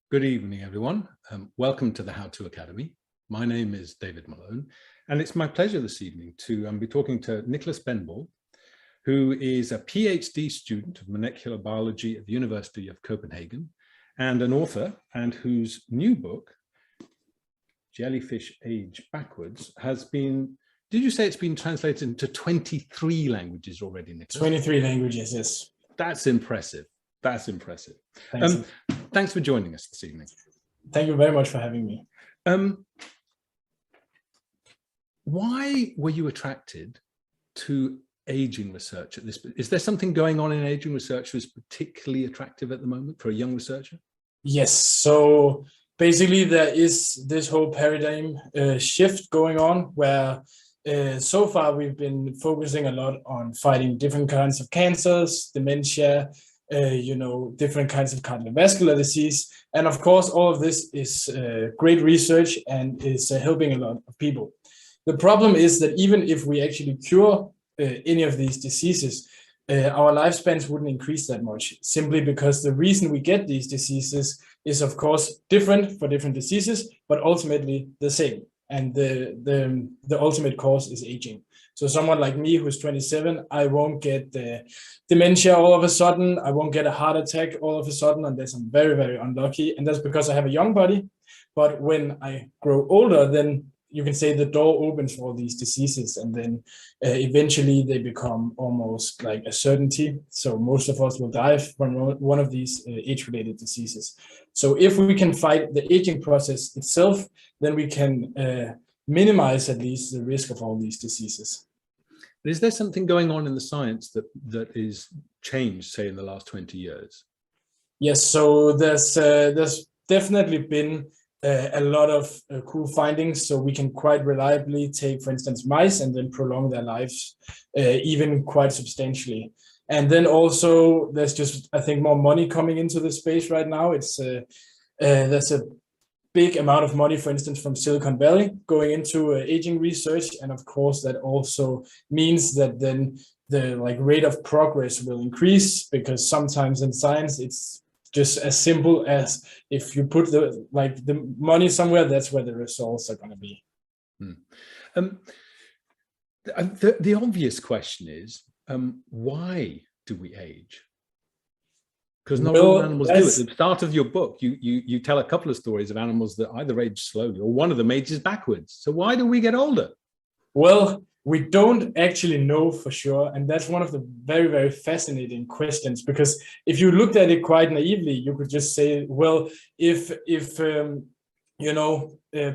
Good evening, everyone. Welcome to the How To Academy. My name is David Malone, and it's my pleasure this evening to be talking to Nicklas Brendborg, who is a PhD student of molecular biology at the University of Copenhagen and an author, and whose new book, Jellyfish Age Backwards, has been, did you say it's been translated into 23 languages already, Nicklas? 23 languages, yes. That's impressive. That's impressive. Thanks. Thanks for joining us this evening. Thank you very much for having me. Why were you attracted to aging research at this? Is there something going on in aging research that's particularly attractive at the moment for a young researcher? Yes, so basically there is this whole paradigm shift going on where so far we've been focusing a lot on fighting different kinds of cancers, dementia, different kinds of cardiovascular disease. And of course, all of this is great research and is helping a lot of people. The problem is that even if we actually cure any of these diseases, our lifespans wouldn't increase that much, simply because the reason we get these diseases is, of course, different for different diseases, but ultimately the same. And the ultimate cause is aging. So someone like me who's 27, I won't get dementia all of a sudden. I won't get a heart attack all of a sudden unless I'm very, very unlucky. And that's because I have a young body. But when I grow older, then you can say the door opens for all these diseases. And then eventually they become almost like a certainty. So most of us will die from one of these age-related diseases. So if we can fight the aging process itself, then we can minimize at least the risk of all these diseases. Is there something going on in the science that is changed, say, in the last 20 years? Yes, so there's definitely been a lot of cool findings. So we can quite reliably take, for instance, mice and then prolong their lives even quite substantially. And then also there's just, I think, more money coming into the space right now. There's a big amount of money, for instance, from Silicon Valley going into aging research. And of course, that also means that then the rate of progress will increase, because sometimes in science, it's just as simple as if you put the money somewhere, that's where the results are going to be. The obvious question is, why do we age? Because not all animals do it. At the start of your book, you tell a couple of stories of animals that either age slowly or one of them ages backwards. So why do we get older? Well, we don't actually know for sure. And that's one of the very, very fascinating questions, because if you looked at it quite naively, you could just say, well, if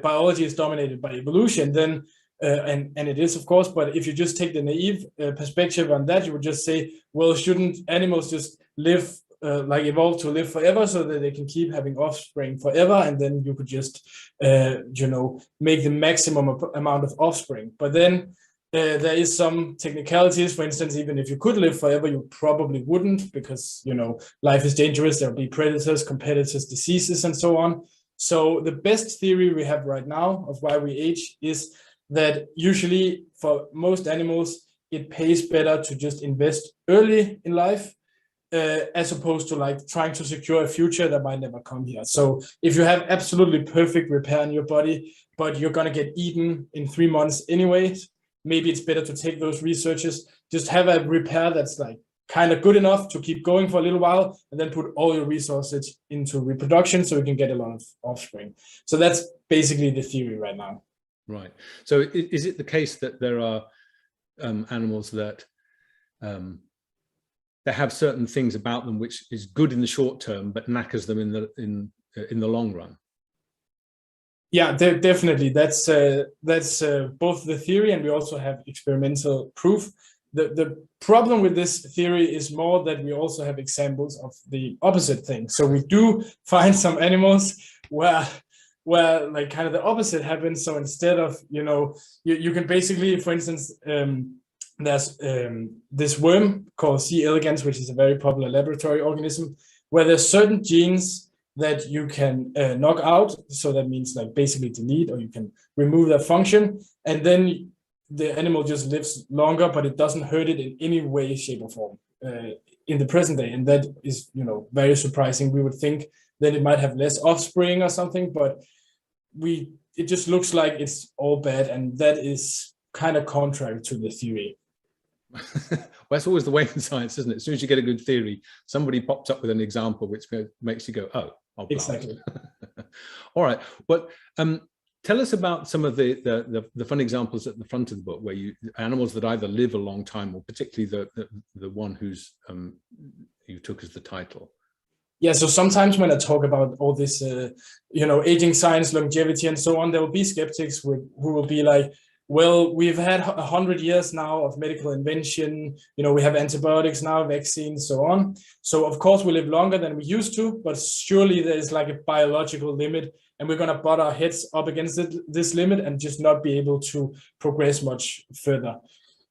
biology is dominated by evolution, then and it is, of course, but if you just take the naive perspective on that, you would just say, well, shouldn't animals just live evolve to live forever so that they can keep having offspring forever, and then you could just make the maximum amount of offspring. But then there is some technicalities. For instance, even if you could live forever, you probably wouldn't, because life is dangerous. There'll be predators, competitors, diseases, and so on. So the best theory we have right now of why we age is that usually for most animals it pays better to just invest early in life, as opposed to trying to secure a future that might never come here. So if you have absolutely perfect repair in your body, but you're going to get eaten in 3 months anyway, maybe it's better to take those researches, just have a repair that's kind of good enough to keep going for a little while, and then put all your resources into reproduction so you can get a lot of offspring. So that's basically the theory right now. Right. So is it the case that there are animals that they have certain things about them which is good in the short term but knackers them in the long run? Yeah, definitely. That's both the theory, and we also have experimental proof. The problem with this theory is more that we also have examples of the opposite thing. So we do find some animals where kind of the opposite happens. So instead of you can basically, for instance, there's this worm called C. elegans, which is a very popular laboratory organism, where there's certain genes that you can knock out. So that means basically delete, or you can remove that function. And then the animal just lives longer, but it doesn't hurt it in any way, shape, or form in the present day. And that is, very surprising. We would think then it might have less offspring or something, but it just looks like it's all bad, and that is kind of contrary to the theory. Well, that's always the way in science, isn't it? As soon as you get a good theory, somebody pops up with an example which makes you go, oh, exactly. All right. But tell us about some of the fun examples at the front of the book, where animals that either live a long time, or particularly the one who's you took as the title. Yeah, so sometimes when I talk about all this, aging science, longevity, and so on, there will be skeptics who will be like, well, we've had 100 years now of medical invention. We have antibiotics now, vaccines, so on. So of course we live longer than we used to, but surely there's like a biological limit, and we're going to butt our heads up against this limit and just not be able to progress much further.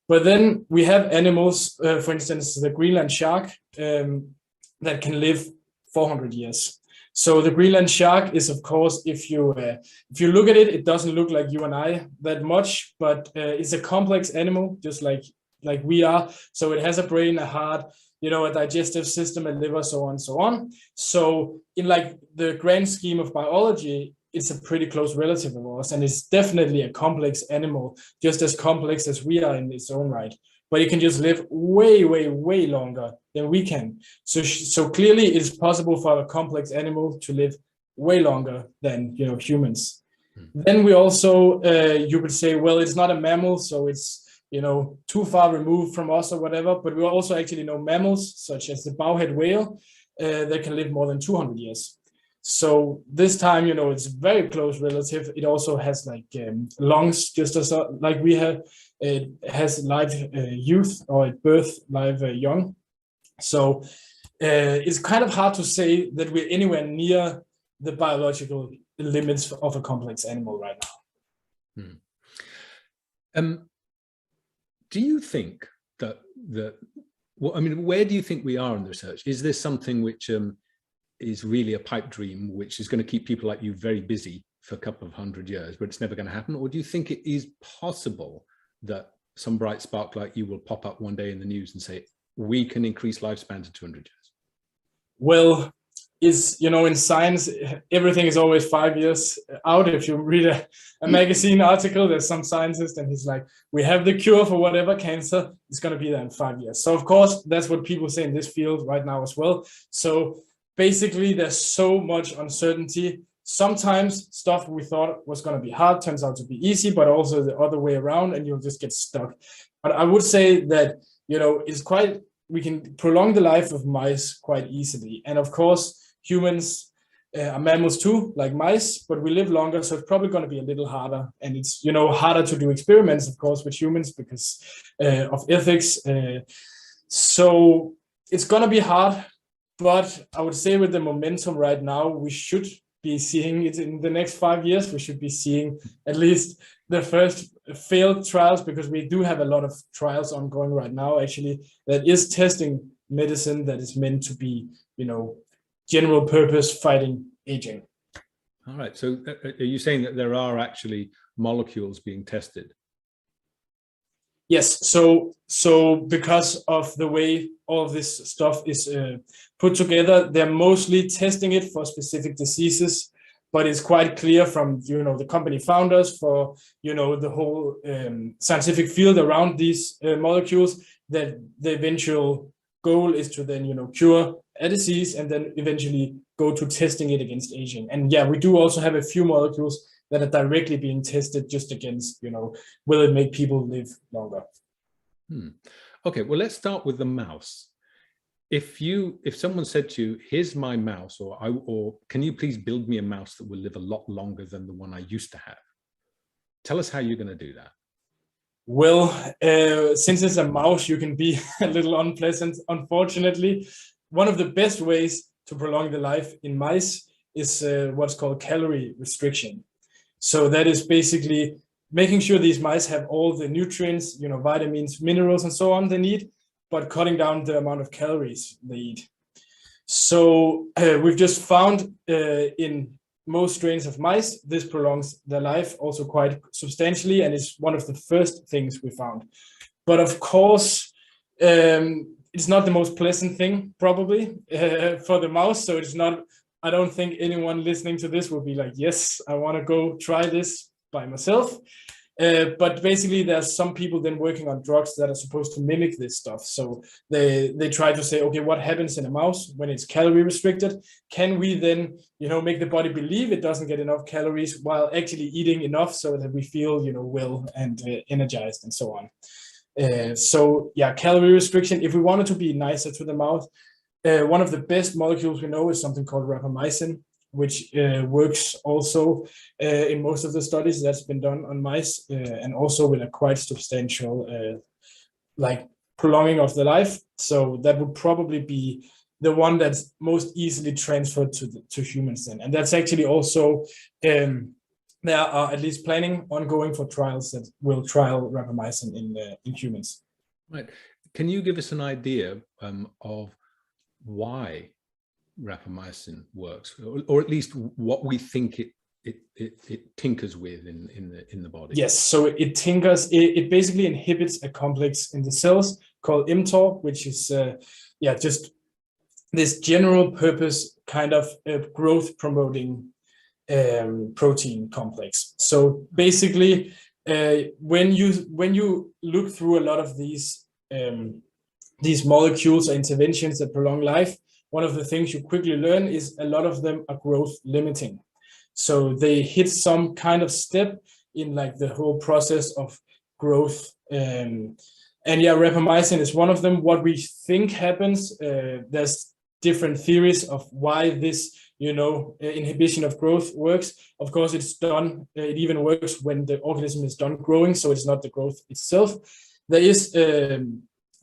But then we have animals, for instance, the Greenland shark, that can live 400 years. So the Greenland shark is, of course, if you look at it, it doesn't look like you and I that much, but it's a complex animal, just like we are. So it has a brain, a heart, a digestive system, a liver, so on and so on. So in like the grand scheme of biology, it's a pretty close relative of ours, and it's definitely a complex animal, just as complex as we are in its own right. But it can just live way, way, way longer than we can. So clearly it's possible for a complex animal to live way longer than humans. Then we also, you could say, well, it's not a mammal, so it's too far removed from us or whatever. But we also actually know mammals, such as the bowhead whale, that can live more than 200 years. So this time, it's very close relative. It also has like lungs, just as like we have. It has live youth, or at birth live young. So it's kind of hard to say that we're anywhere near the biological limits of a complex animal right now. Do you think that where do you think we are in the research? Is this something which is really a pipe dream, which is going to keep people like you very busy for a couple of 100 years, but it's never going to happen? Or do you think it is possible that some bright spark like you will pop up one day in the news and say, we can increase lifespan to 200 years? Well, in science, everything is always 5 years out. If you read a magazine article, there's some scientist and he's like, we have the cure for whatever cancer, it's going to be there in 5 years. So of course, that's what people say in this field right now as well. So basically, there's so much uncertainty. Sometimes stuff we thought was going to be hard turns out to be easy, but also the other way around, and you'll just get stuck. But I would say that, we can prolong the life of mice quite easily. And of course, humans are mammals too, like mice, but we live longer, so it's probably going to be a little harder. And it's, harder to do experiments, of course, with humans because of ethics. So it's going to be hard, but I would say with the momentum right now, we should be seeing it in the next 5 years. We should be seeing at least the first failed trials, because we do have a lot of trials ongoing right now, actually, that is testing medicine that is meant to be, general purpose fighting aging. All right. So are you saying that there are actually molecules being tested? Yes. So because of the way all of this stuff is put together, they're mostly testing it for specific diseases, but it's quite clear from, the company founders, for, the whole scientific field around these molecules, that the eventual goal is to then, cure a disease and then eventually go to testing it against aging. And yeah, we do also have a few molecules that are directly being tested just against, will it make people live longer? Okay, well, let's start with the mouse. If someone said to you, here's my mouse, or can you please build me a mouse that will live a lot longer than the one I used to have? Tell us how you're going to do that. Well, since it's a mouse, you can be a little unpleasant, unfortunately. One of the best ways to prolong the life in mice is what's called calorie restriction. So that is basically making sure these mice have all the nutrients, vitamins, minerals, and so on they need, but cutting down the amount of calories they eat. So we've just found in most strains of mice, this prolongs their life also quite substantially, and is one of the first things we found. But of course, it's not the most pleasant thing, probably, for the mouse. So it's not I don't think anyone listening to this will be like, yes, I want to go try this by myself. But basically, there's some people then working on drugs that are supposed to mimic this stuff. So they try to say, okay, what happens in a mouse when it's calorie restricted? Can we then, make the body believe it doesn't get enough calories while actually eating enough so that we feel, well and energized and so on. So yeah, calorie restriction. If we wanted to be nicer to the mouth, one of the best molecules we know is something called rapamycin, which works also in most of the studies that's been done on mice, and also with a quite substantial prolonging of the life. So that would probably be the one that's most easily transferred to humans then. And that's actually also, there are at least planning ongoing for trials that will trial rapamycin in humans. Right. Can you give us an idea of why rapamycin works, or at least what we think it tinkers with in the body? Yes, so it tinkers. It basically inhibits a complex in the cells called mTOR, which is just this general purpose kind of growth promoting protein complex. So basically, when you look through a lot of these molecules or interventions that prolong life, one of the things you quickly learn is a lot of them are growth limiting. So they hit some kind of step in like the whole process of growth. And yeah, rapamycin is one of them. What we think happens, there's different theories of why this, inhibition of growth works. Of course, it's done. It even works when the organism is done growing. So it's not the growth itself.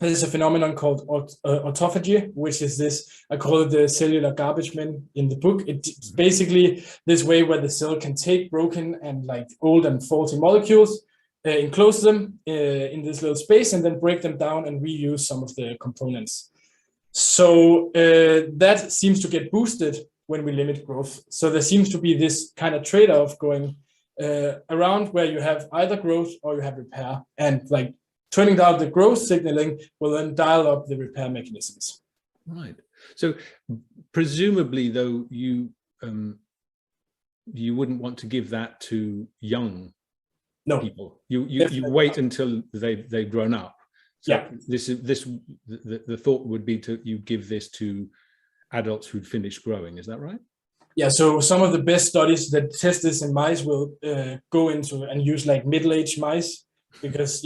There's a phenomenon called autophagy, which is this, I call it the cellular garbage man in the book. It's basically this way where the cell can take broken and like old and faulty molecules, enclose them in this little space, and then break them down and reuse some of the components. So that seems to get boosted when we limit growth. So there seems to be this kind of trade-off going around where you have either growth or you have repair, and like turning down the growth signaling will then dial up the repair mechanisms. Right. So presumably, though, you wouldn't want to give that to young people. You wait until they've grown up. So yeah. The thought would be you give this to adults who'd finished growing. Is that right? Yeah. So some of the best studies that test this in mice will go into and use like middle-aged mice, because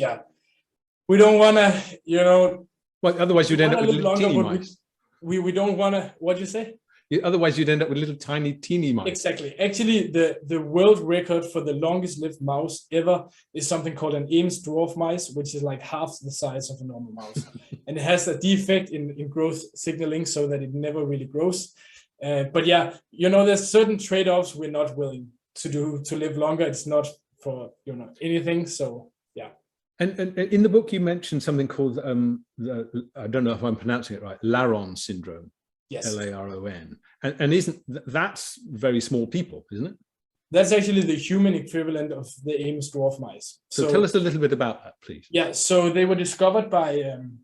we don't want to, well, otherwise you'd end up with little teeny mice. We don't want to, what do you say? Otherwise you'd end up with little tiny, teeny mice. Exactly. Actually, the world record for the longest lived mouse ever is something called an Ames dwarf mice, which is like half the size of a normal mouse. And it has a defect in growth signaling so that it never really grows. But yeah, there's certain trade-offs we're not willing to do to live longer. It's not for, anything. So yeah. And in the book, you mentioned something called, I don't know if I'm pronouncing it right, Laron syndrome. Yes. Laron. And that's very small people, isn't it? That's actually the human equivalent of the Ames dwarf mice. So tell us a little bit about that, please. Yeah, so they were discovered by an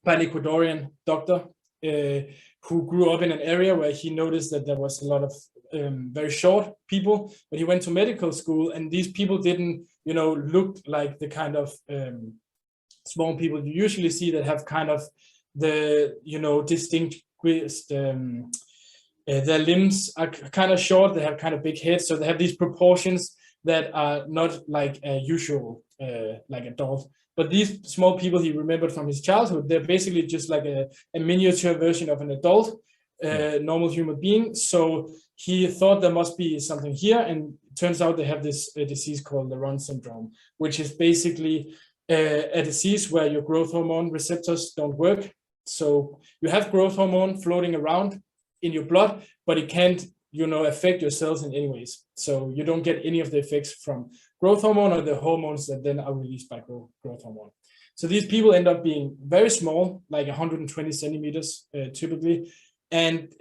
Ecuadorian doctor who grew up in an area where he noticed that there was a lot of very short people. But he went to medical school, and these people didn't, look like the kind of small people you usually see that have kind of the, distinct, their limbs are kind of short, they have kind of big heads, so they have these proportions that are not like a usual like adult. But these small people he remembered from his childhood, they're basically just like a miniature version of an adult, normal human being. So he thought there must be something here, and it turns out they have this disease called Laron syndrome, which is basically a disease where your growth hormone receptors don't work. So you have growth hormone floating around in your blood, but it can't, affect your cells in any ways. So you don't get any of the effects from growth hormone or the hormones that then are released by growth hormone. So these people end up being very small, like 120 centimeters typically. And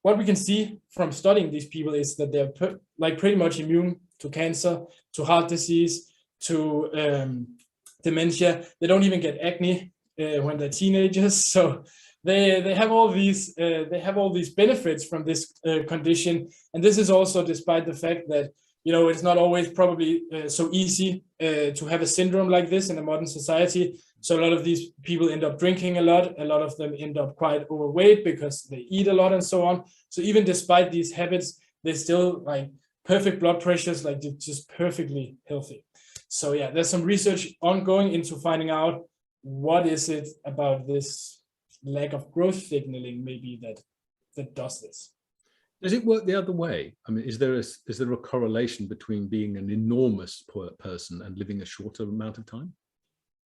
what we can see from studying these people is that they're pretty much immune to cancer, to heart disease, to dementia. They don't even get acne when they're teenagers. So they have all these benefits from this condition, and this is also despite the fact that it's not always probably so easy to have a syndrome like this in a modern society. So a lot of these people end up drinking a lot. A lot of them end up quite overweight because they eat a lot and so on. So even despite these habits, they still like perfect blood pressures, like they're just perfectly healthy. So yeah, there's some research ongoing into finding out what is it about this lack of growth signaling maybe that does this. Does it work the other way? I mean, is there a correlation between being an enormous person and living a shorter amount of time?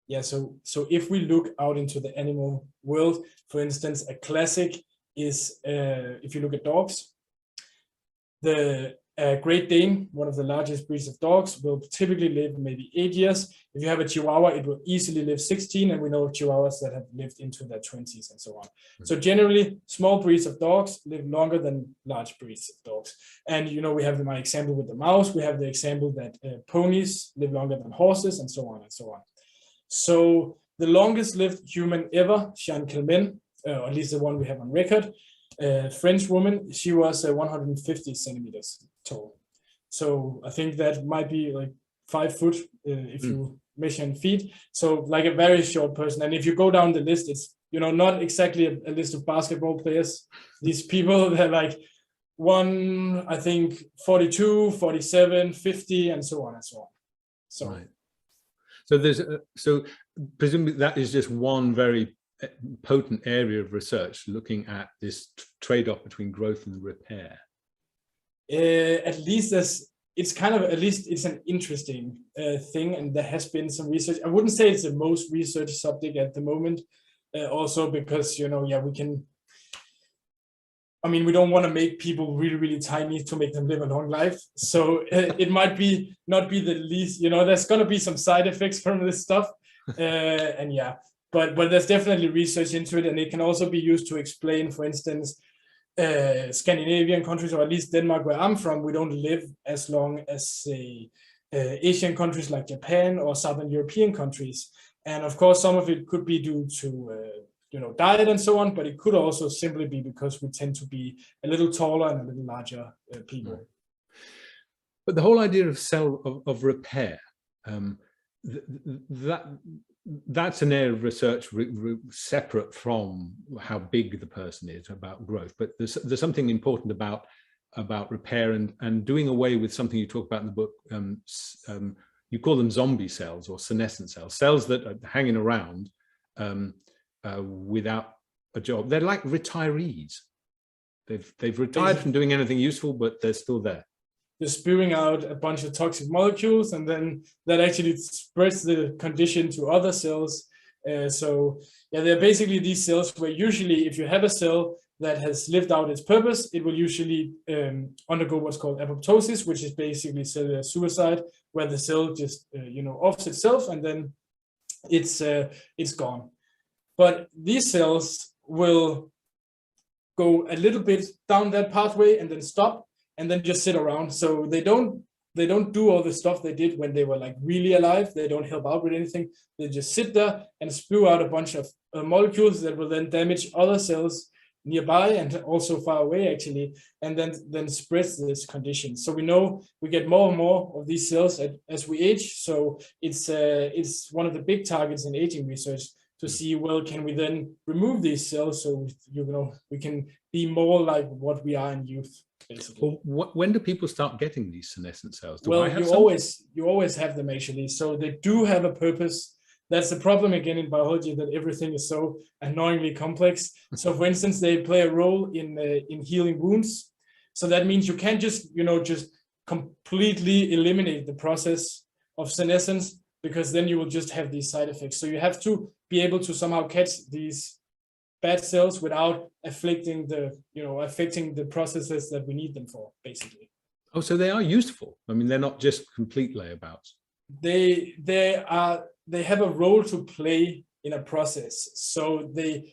Yeah, so if we look out into the animal world, for instance, a classic is if you look at dogs, the Great Dane, one of the largest breeds of dogs, will typically live maybe 8 years. If you have a Chihuahua, it will easily live 16, and we know Chihuahuas that have lived into their 20s and so on. Mm-hmm. So generally, small breeds of dogs live longer than large breeds of dogs. And we have my example with the mouse. We have the example that ponies live longer than horses, and so on and so on. So the longest lived human ever, Jeanne Calment, or at least the one we have on record, French woman, she was 150 centimeters tall. So I think that might be like 5 foot if you measure in feet. So like a very short person. And if you go down the list, it's not exactly a list of basketball players. These people, they're like one, I think 42, 47, 50, and so on and so on. So right. So presumably that is just one very potent area of research looking at this trade-off between growth and repair. At least it's an interesting thing, and there has been some research. I wouldn't say it's the most researched subject at the moment, also because we don't want to make people really, really tiny to make them live a long life. So it might not be the least, there's going to be some side effects from this stuff. And yeah, but there's definitely research into it. And it can also be used to explain, for instance, Scandinavian countries, or at least Denmark, where I'm from, we don't live as long as, say, Asian countries like Japan or Southern European countries. And of course, some of it could be due to diet and so on, but it could also simply be because we tend to be a little taller and a little larger people. Right. But the whole idea of repair, that's an area of research separate from how big the person is about growth. But there's something important about repair and doing away with something you talk about in the book. You call them zombie cells or senescent cells that are hanging around without a job. They're like retirees. They've retired from doing anything useful, but they're still there. They're spewing out a bunch of toxic molecules, and then that actually spreads the condition to other cells. So yeah, they're basically these cells where usually if you have a cell that has lived out its purpose, it will usually undergo what's called apoptosis, which is basically cellular suicide, where the cell just offs itself and then it's gone. But these cells will go a little bit down that pathway and then stop and then just sit around. So they don't do all the stuff they did when they were like really alive. They don't help out with anything. They just sit there and spew out a bunch of molecules that will then damage other cells nearby and also far away actually, and then spreads this condition. So we know we get more and more of these cells as we age. So it's one of the big targets in aging research to see, well, can we then remove these cells so we can be more like what we are in youth, basically. Well, when do people start getting these senescent cells? You always have them actually. So they do have a purpose. That's the problem again in biology, that everything is so annoyingly complex. So for instance, they play a role in healing wounds. So that means you can't just completely eliminate the process of senescence, because then you will just have these side effects. So you have to be able to somehow catch these bad cells without affecting the processes that we need them for, basically. Oh, so they are useful. I mean, they're not just complete layabouts. They have a role to play in a process. So the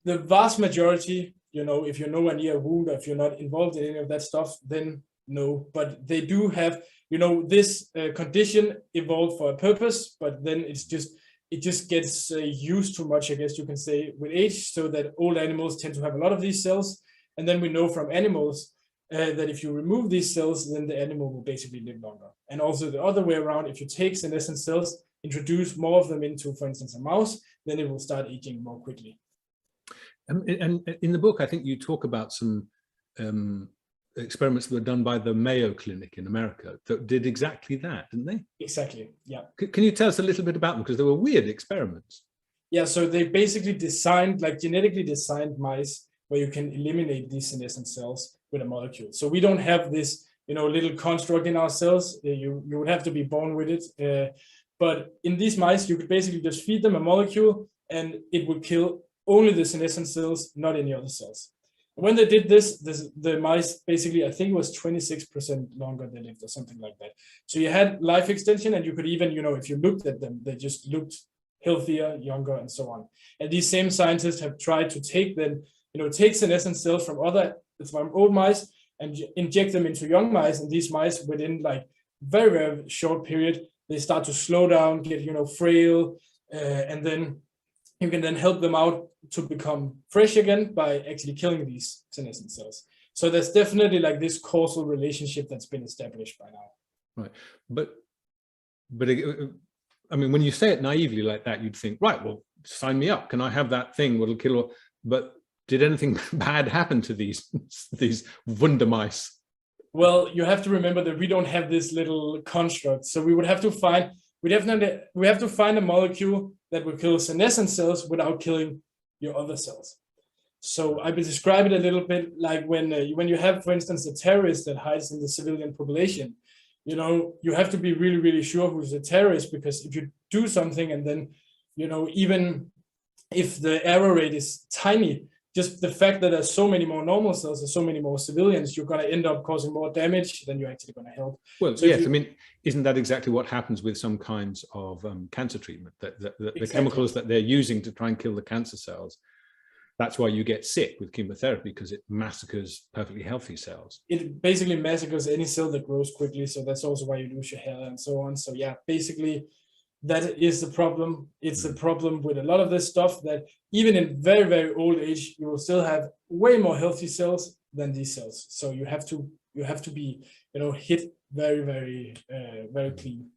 vast majority, if you're nowhere near a wound, or if you're not involved in any of that stuff, then no. But they do have, this condition evolved for a purpose, but then it's just it just gets used too much, I guess you can say, with age, so that old animals tend to have a lot of these cells. And then we know from animals that if you remove these cells, then the animal will basically live longer. And also the other way around, if you take senescent cells, introduce more of them into, for instance, a mouse, then it will start aging more quickly. And in the book, I think you talk about some experiments that were done by the Mayo Clinic in America that did exactly that, didn't they? Exactly, yeah. Can you tell us a little bit about them? Because they were weird experiments. Yeah, so they basically designed, like genetically designed mice where you can eliminate these senescent cells with a molecule. So we don't have this, little construct in our cells. You would have to be born with it. But in these mice, you could basically just feed them a molecule and it would kill only the senescent cells, not any other cells. When they did this, the mice basically, I think it was 26% longer they lived or something like that. So you had life extension, and you could even, if you looked at them, they just looked healthier, younger, and so on. And these same scientists have tried to take senescent cells from old mice and inject them into young mice. And these mice, within like very, very short period, they start to slow down, get, frail, and then you can then help them out to become fresh again by actually killing these senescent cells. So there's definitely like this causal relationship that's been established by now. Right, but I mean, when you say it naively like that, you'd think, right, well, sign me up. Can I have that thing? What'll kill? But did anything bad happen to these wonder mice? Well, you have to remember that we don't have this little construct. So we would have to find, we have to find a molecule that will kill senescent cells without killing your other cells. So I will describe it a little bit like when you have, for instance, a terrorist that hides in the civilian population. You have to be really, really sure who's a terrorist, because if you do something and then, even if the error rate is tiny, just the fact that there's so many more normal cells and so many more civilians, you're going to end up causing more damage than you're actually going to help. Well, so yes, I mean, isn't that exactly what happens with some kinds of cancer treatment? Exactly. The chemicals that they're using to try and kill the cancer cells, that's why you get sick with chemotherapy, because it massacres perfectly healthy cells. It basically massacres any cell that grows quickly. So that's also why you lose your hair and so on. So yeah, basically, that is the problem. It's a problem with a lot of this stuff, that even in very, very old age, you will still have way more healthy cells than these cells. So you have to be, hit very, very, very clean.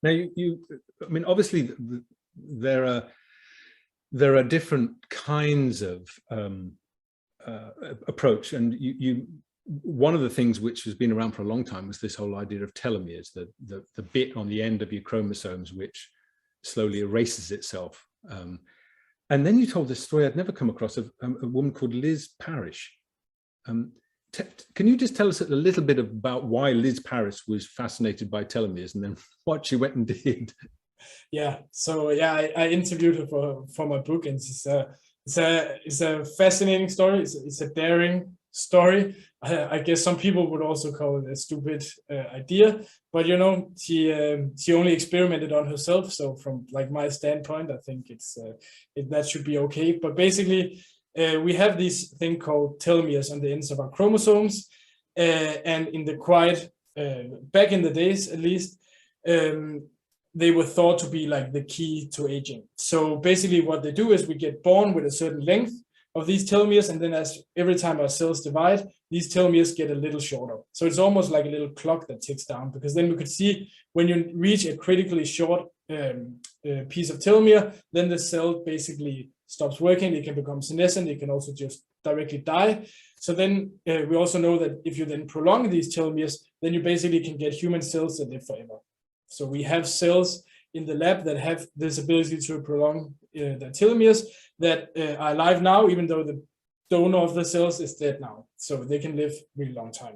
Now, I mean, obviously, there are different kinds of approach, and one of the things which has been around for a long time was this whole idea of telomeres, the bit on the end of your chromosomes which slowly erases itself. And then you told this story I'd never come across, of a woman called Liz Parrish. Can you just tell us a little bit about why Liz Parrish was fascinated by telomeres and then what she went and did? Yeah, so yeah, I interviewed her for my book, and it's a fascinating story. It's a daring story. I guess some people would also call it a stupid idea, but she only experimented on herself. So from like my standpoint, I think that should be okay. But basically, we have this thing called telomeres on the ends of our chromosomes, and in the back in the days at least, they were thought to be like the key to aging. So basically what they do is we get born with a certain length of these telomeres, and then every time our cells divide, these telomeres get a little shorter. So it's almost like a little clock that ticks down, because then we could see when you reach a critically short piece of telomere, then the cell basically stops working. It can become senescent. It can also just directly die. So then we also know that if you then prolong these telomeres, then you basically can get human cells that live forever. So we have cells in the lab that have this ability to prolong the telomeres that are alive now, even though the donor of the cells is dead now. So they can live a really long time.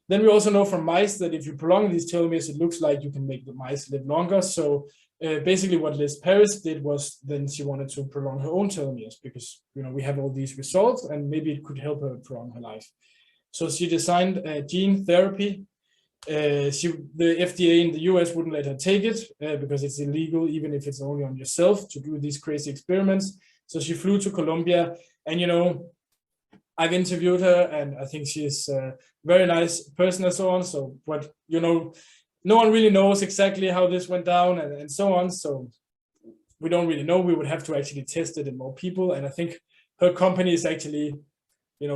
Then we also know from mice that if you prolong these telomeres, it looks like you can make the mice live longer. So basically what Liz Parrish did was then she wanted to prolong her own telomeres, because we have all these results and maybe it could help her prolong her life. So she designed gene therapy. The FDA in the US wouldn't let her take it because it's illegal, even if it's only on yourself, to do these crazy experiments. So she flew to Colombia, and I've interviewed her, and I think she's a very nice person and so on. So, but no one really knows exactly how this went down and so on. So we don't really know. We would have to actually test it in more people. And I think her company is actually,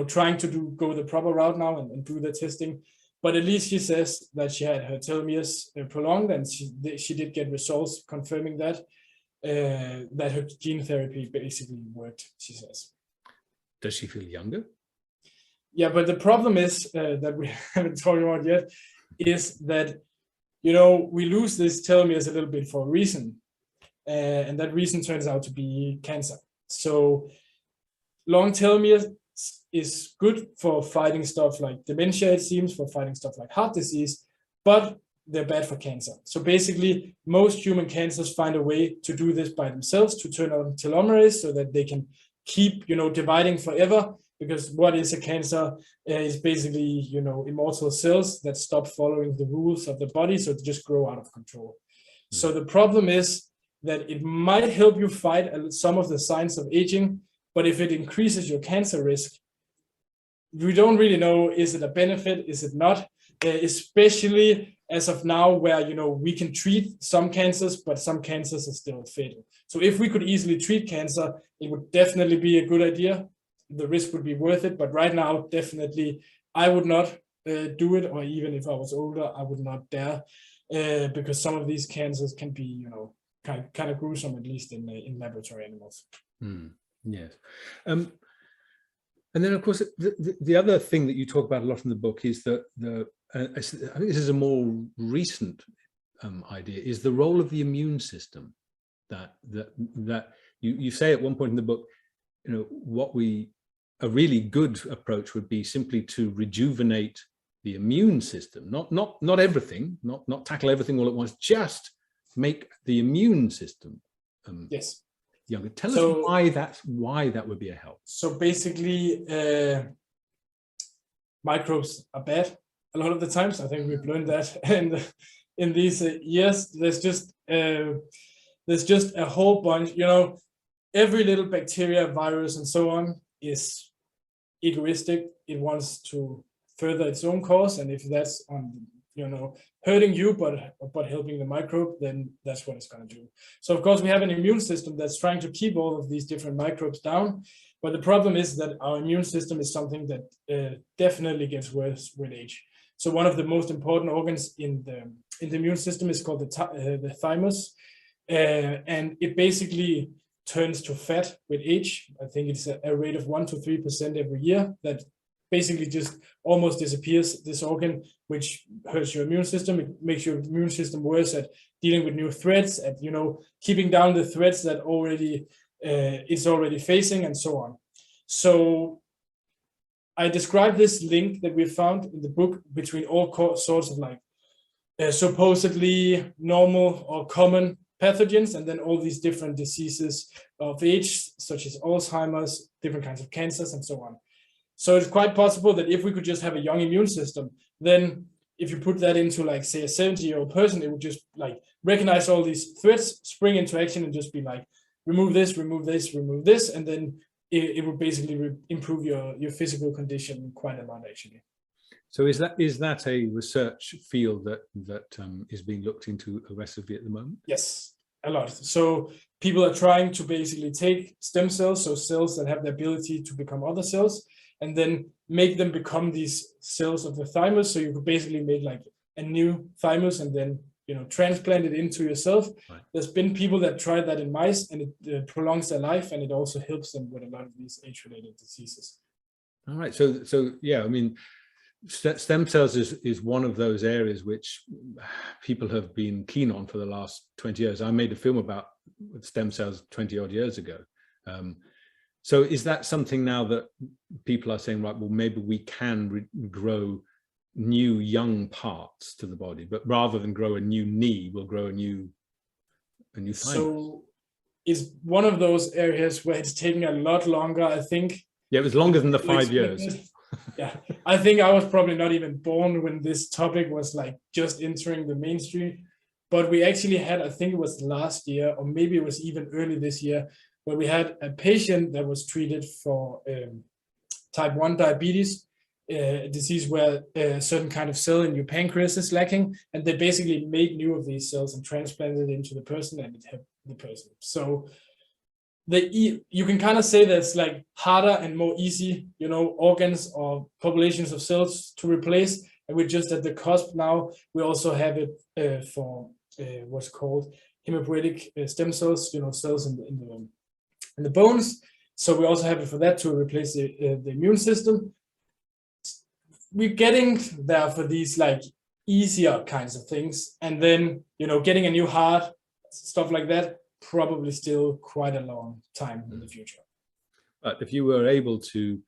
trying to go the proper route now and do the testing. But at least she says that she had her telomeres prolonged, and she did get results confirming that her gene therapy basically worked, she says. Does she feel younger? Yeah, but the problem is that we haven't talked about yet, is that, we lose these telomeres a little bit for a reason. And that reason turns out to be cancer. So long telomeres is good for fighting stuff like dementia, it seems, for fighting stuff like heart disease, but they're bad for cancer. So basically, most human cancers find a way to do this by themselves, to turn on telomerase so that they can keep, dividing forever. Because what is a cancer is basically, immortal cells that stop following the rules of the body, so they just grow out of control. So the problem is that it might help you fight some of the signs of aging, but if it increases your cancer risk, we don't really know, is it a benefit, is it not? Especially as of now, where, we can treat some cancers, but some cancers are still fatal. So if we could easily treat cancer, it would definitely be a good idea. The risk would be worth it, but right now, definitely, I would not do it, or even if I was older, I would not dare, because some of these cancers can be, kind of gruesome, at least in laboratory animals. Yes. And then, of course, the other thing that you talk about a lot in the book is that I think this is a more recent idea, is the role of the immune system. That you say at one point in the book, a really good approach would be simply to rejuvenate the immune system, not everything, not tackle everything all at once, just make the immune system yes, younger. Tell us why that would be a help. So basically, microbes are bad a lot of the times. I think we've learned that, and in these years, there's just a whole bunch. Every little bacteria, virus, and so on is egoistic. It wants to further its own cause, and if that's on hurting you but helping the microbe, then that's what it's going to do. So of course we have an immune system that's trying to keep all of these different microbes down, but the problem is that our immune system is something that definitely gets worse with age. So one of the most important organs in the immune system is called the thymus, and it basically turns to fat with age. I think it's a rate of 1 to 3% every year that basically just almost disappears, this organ, which hurts your immune system. It makes your immune system worse at dealing with new threats, at keeping down the threats that it's already facing, and so on. So I describe this link that we found in the book between all sorts of supposedly normal or common pathogens, and then all these different diseases of age, such as Alzheimer's, different kinds of cancers, and so on. So it's quite possible that if we could just have a young immune system, then if you put that into, say, a 70-year-old person, it would just recognize all these threats, spring into action, and just be remove this, remove this, remove this, and then it would basically improve your physical condition quite a lot, actually. So is that a research field that is being looked into aggressively at the moment? Yes, a lot. So people are trying to basically take stem cells, so cells that have the ability to become other cells, and then make them become these cells of the thymus. So you could basically make a new thymus and then transplant it into yourself. Right. There's been people that tried that in mice, and it prolongs their life, and it also helps them with a lot of these age-related diseases. All right. So yeah, I mean, stem cells is one of those areas which people have been keen on for the last 20 years. I made a film about stem cells 20 odd years ago. So is that something now that people are saying, right, well, maybe we can grow new young parts to the body, but rather than grow a new knee, we'll grow a new thymus? So it's one of those areas where it's taking a lot longer, I think. Yeah, it was longer than the 5 years. Yeah, I think I was probably not even born when this topic was just entering the mainstream, but we actually had, I think it was last year, or maybe it was even early this year, where we had a patient that was treated for type 1 diabetes, a disease where a certain kind of cell in your pancreas is lacking, and they basically made new of these cells and transplanted it into the person, and it helped the person. So you can kind of say that's like harder and more easy, you know, organs or populations of cells to replace, and we're just at the cusp now. We also have it for what's called hematopoietic stem cells, you know, cells in the bones. So we also have it for that to replace the immune system. We're getting there for these like easier kinds of things, and then, you know, getting a new heart, stuff like that, probably still quite a long time in the future. But if you were able to,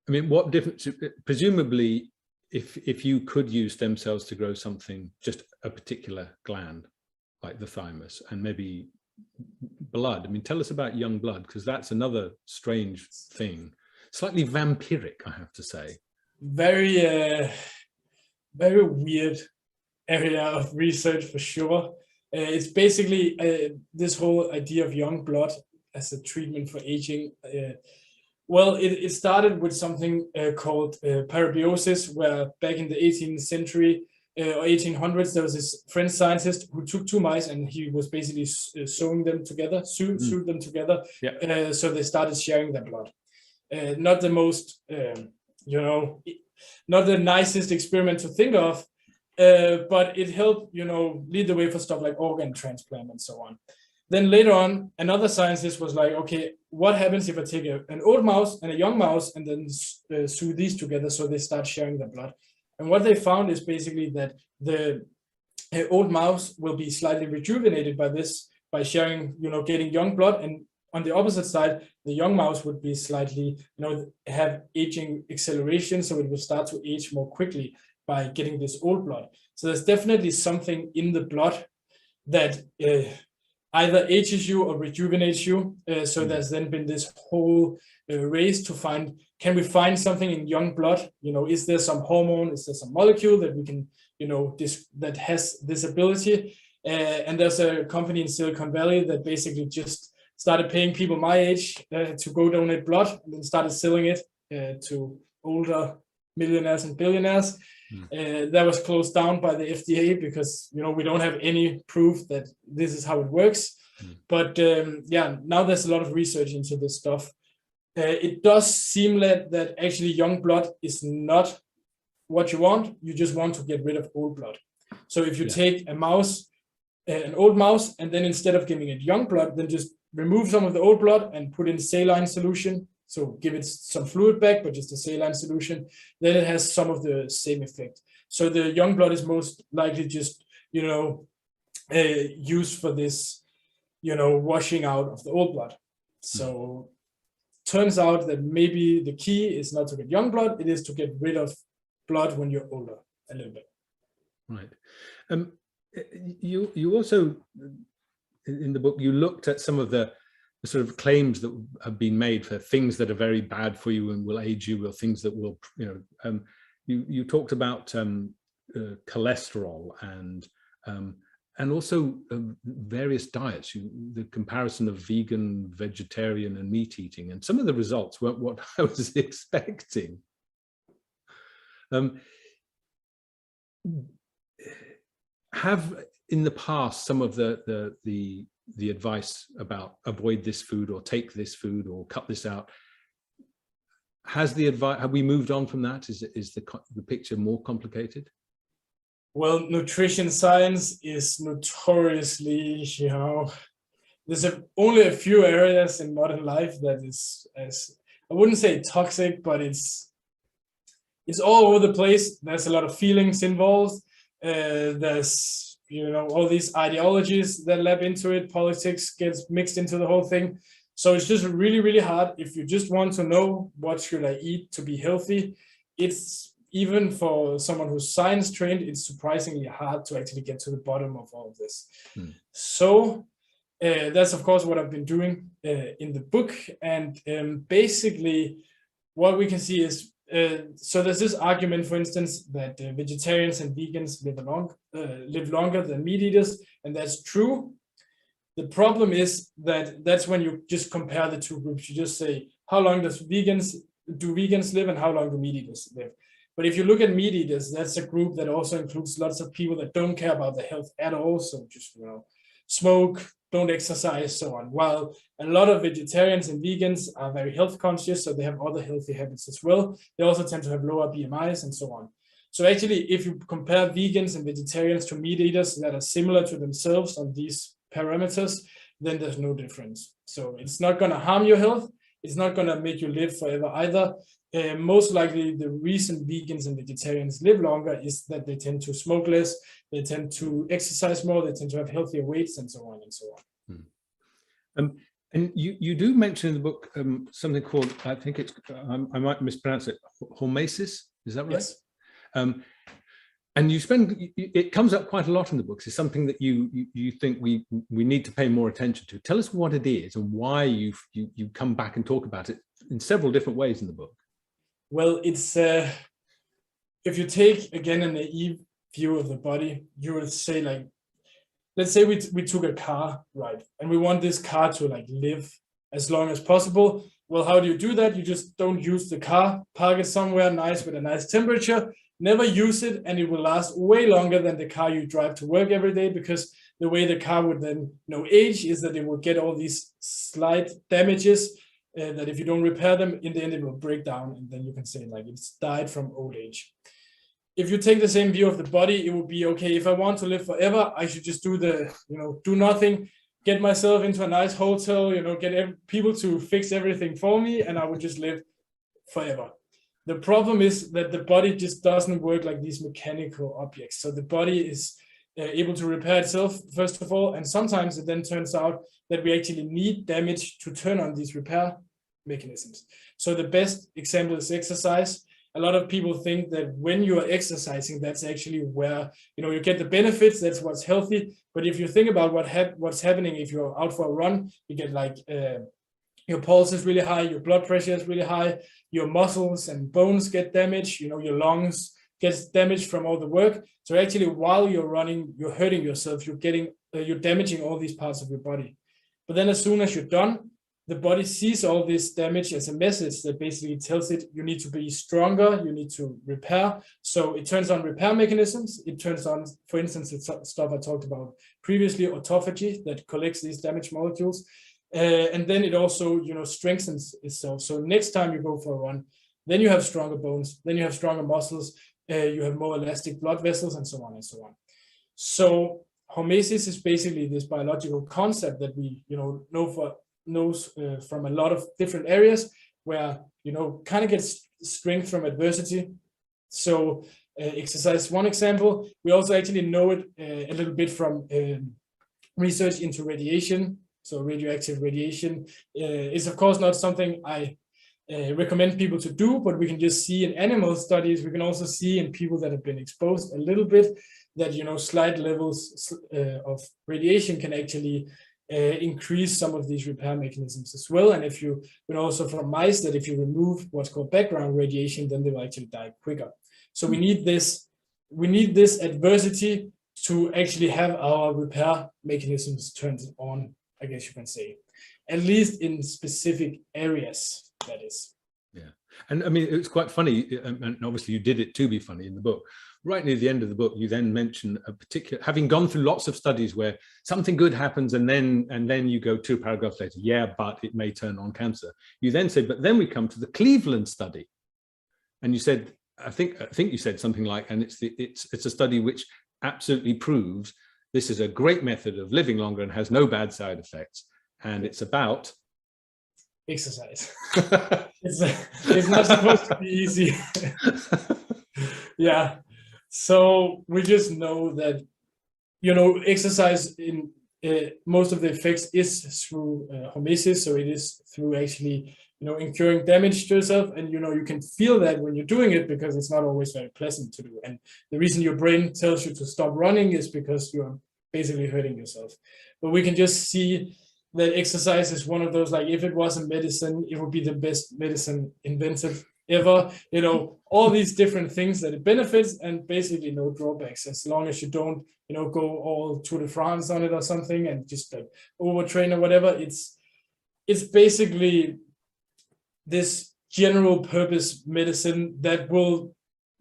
I mean, what difference, presumably, if you could use stem cells to grow something, just a particular gland, like the thymus, and maybe blood. I mean, tell us about young blood, because that's another strange thing. Slightly vampiric, I have to say. Very weird area of research for sure. It's basically this whole idea of young blood as a treatment for aging. Well, it started with something called parabiosis, where back in the 18th century or 1800s, there was this French scientist who took two mice and he was basically sewing them together, sewed them together. Yeah. So they started sharing their blood. Not the most, you know, not the nicest experiment to think of, but it helped, you know, lead the way for stuff like organ transplant and so on. Then later on, another scientist was like, okay, what happens if I take an old mouse and a young mouse and then sew these together so they start sharing their blood? And what they found is basically that the old mouse will be slightly rejuvenated by this, by sharing, you know, getting young blood. And on the opposite side, the young mouse would be slightly, you know, have aging acceleration. So it will start to age more quickly by getting this old blood. So there's definitely something in the blood that either ages you or rejuvenates you. So there's then been this whole race to find, can we find something in young blood? You know, is there some hormone? Is there some molecule that we can, you know, that has this ability? And there's a company in Silicon Valley that basically just started paying people my age to go donate blood, and then started selling it to older millionaires and billionaires. That was closed down by the FDA because, you know, we don't have any proof that this is how it works. But yeah, now there's a lot of research into this stuff. It does seem that actually young blood is not what you want. You just want to get rid of old blood. So if you take a mouse, an old mouse, and then instead of giving it young blood, then just remove some of the old blood and put in saline solution. So give it some fluid back, but just a saline solution, then it has some of the same effect. So the young blood is most likely just, you know, used for this, you know, washing out of the old blood. So turns out that maybe the key is not to get young blood, it is to get rid of blood when you're older a little bit. Right. You also, in the book, you looked at some of the sort of claims that have been made for things that are very bad for you and will age you, or things that will, you know, you talked about cholesterol and also various diets, the comparison of vegan, vegetarian and meat eating, and some of the results weren't what I was expecting. Have in the past some of the advice about avoid this food or take this food or cut this out, has the advice, have we moved on from that? Is the picture more complicated? Well, nutrition science is notoriously, you know, there's only a few areas in modern life that is, as I wouldn't say toxic, but it's all over the place. There's a lot of feelings involved. There's, you know, all these ideologies that lap into it. Politics gets mixed into the whole thing. So it's just really, really hard. If you just want to know what should I eat to be healthy, it's, even for someone who's science trained, it's surprisingly hard to actually get to the bottom of all of this. So that's of course what I've been doing in the book. And basically what we can see is, so there's this argument, for instance, that vegetarians and vegans live longer than meat eaters, and that's true. The problem is that that's when you just compare the two groups. You just say, how long does vegans do vegans live and how long do meat eaters live. But if you look at meat eaters, that's a group that also includes lots of people that don't care about their health at all. So just, smoke, don't exercise, so on. While a lot of vegetarians and vegans are very health conscious, so they have other healthy habits as well. They also tend to have lower BMIs and so on. So actually, if you compare vegans and vegetarians to meat eaters that are similar to themselves on these parameters, then there's no difference. So it's not going to harm your health. It's not going to make you live forever either. Most likely, the reason vegans and vegetarians live longer is that they tend to smoke less, they tend to exercise more, they tend to have healthier weights, and so on and so on. And you do mention in the book something called, I think it's, I might mispronounce it, hormesis. Is that right? Yes. And you spend, it comes up quite a lot in the books. It's something that you think we need to pay more attention to. Tell us what it is and why you come back and talk about it in several different ways in the book. Well, it's, if you take, again, a naive view of the body, you would say, like, let's say we took a car, right? And we want this car to like live as long as possible. Well, how do you do that? You just don't use the car, park it somewhere nice with a nice temperature, never use it, and it will last way longer than the car you drive to work every day, because the way the car would then age is that it will get all these slight damages that if you don't repair them, in the end it will break down, and then you can say like it's died from old age. If you take the same view of the body, it would be, okay, if I want to live forever, I should just do the, do nothing, get myself into a nice hotel, get people to fix everything for me, and I would just live forever. The problem is that the body just doesn't work like these mechanical objects. So the body is able to repair itself, first of all, and sometimes it then turns out that we actually need damage to turn on these repair mechanisms. So the best example is exercise. A lot of people think that when you are exercising, that's actually where you get the benefits. That's what's healthy. But if you think about what's happening if you're out for a run, you get like your pulse is really high, your blood pressure is really high, your muscles and bones get damaged. Your lungs gets damaged from all the work. So actually, while you're running, you're hurting yourself. You're damaging all these parts of your body. But then as soon as you're done, the body sees all this damage as a message that basically tells it you need to be stronger, you need to repair. So it turns on repair mechanisms. It turns on, for instance, the stuff I talked about previously, autophagy, that collects these damaged molecules. And then it also, strengthens itself. So next time you go for a run, then you have stronger bones, then you have stronger muscles, you have more elastic blood vessels, and so on and so on. So hormesis is basically this biological concept that we, knows from a lot of different areas, where kind of gets strength from adversity. So exercise is one example. We also actually know it a little bit from research into radiation. So radioactive radiation is of course not something I recommend people to do, but we can just see in animal studies, we can also see in people that have been exposed a little bit that slight levels of radiation can actually increase some of these repair mechanisms as well. And if you also from mice, that if you remove what's called background radiation, then they will actually die quicker. So we need this adversity to actually have our repair mechanisms turned on, I guess you can say, at least in specific areas, that is. Yeah. And I mean, it's quite funny, and obviously you did it to be funny in the book. Right near the end of the book, you then mention a particular, having gone through lots of studies where something good happens, and then you go 2 paragraphs later, yeah, but it may turn on cancer. You then say, but then we come to the Cleveland study, and you said, I think you said something like, and it's a study which absolutely proves this is a great method of living longer and has no bad side effects, and it's about exercise. It's not supposed to be easy. Yeah. So we just know that, exercise in most of the effects is through hormesis. So it is through actually, incurring damage to yourself. And, you can feel that when you're doing it, because it's not always very pleasant to do. And the reason your brain tells you to stop running is because you're basically hurting yourself. But we can just see that exercise is one of those, like, if it was a medicine, it would be the best medicine invented ever. All these different things that it benefits, and basically no drawbacks, as long as you don't go all Tour de France on it or something and just like overtrain or whatever. It's basically this general purpose medicine that will